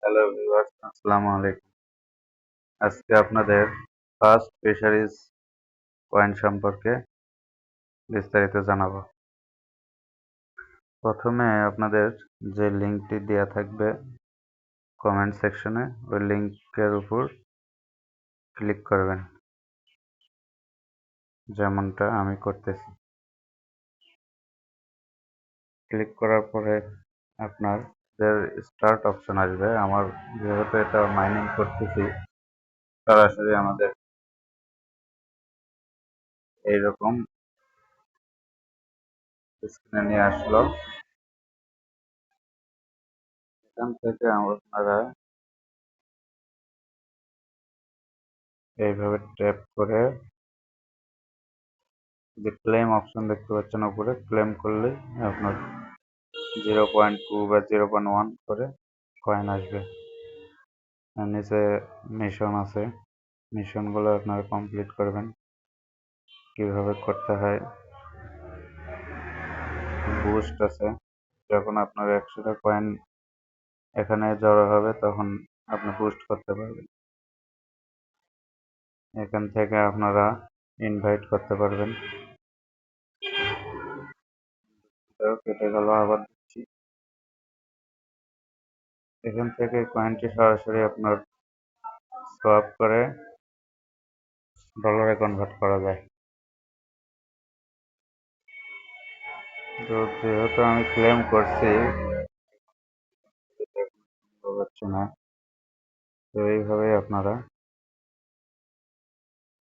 Hello viewers, আসসালামু আলাইকুম। আজকে আপনাদের ফার্স্ট ফিশারিজ কয়েন সম্পর্কে বিস্তারিত জানাবো। প্রথমে আপনাদের যে লিঙ্কটি দেওয়া থাকবে কমেন্ট সেকশনে, ওই লিঙ্কের উপর ক্লিক করবেন, যেমনটা আমি করতেছি। ক্লিক করার পরে আপনাদের স্টার্ট অপশন আসবে। আমার যেহেতু এটা মাইনিং করতেছি, সরাসরি আমাদের এইরকম স্ক্রিনে নিয়ে আসলো। এখান থেকে আপনারা এইভাবে ট্যাপ করে যে ক্লেম অপশন দেখতে পাচ্ছেন উপরে, ক্লেম করলেই আপনার 0.2 বা 0.1 করে কয়েন আসবে। আর নিচে মিশন আছে, মিশনগুলো আপনারা কমপ্লিট করবেন। কিভাবে করতে হয়, বুস্ট আছে, যখন আপনার 100টা কয়েন এখানে জড়ো হবে তখন আপনি বুস্ট করতে পারবেন। এখান থেকে আপনারা ইনভাইট করতে পারবেন। কেটে গেল, আবার দিচ্ছি। এখান থেকে কয়েনটি সরাসরি আপনার সোয়াপ করে ডলারে কনভার্ট করা যায়। তো যেহেতু আমি ক্লেম করছি, হচ্ছে না, তো এইভাবেই আপনারা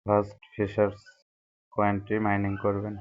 ফার্স্ট ফিশার্স কয়েনটি মাইনিং করবেন।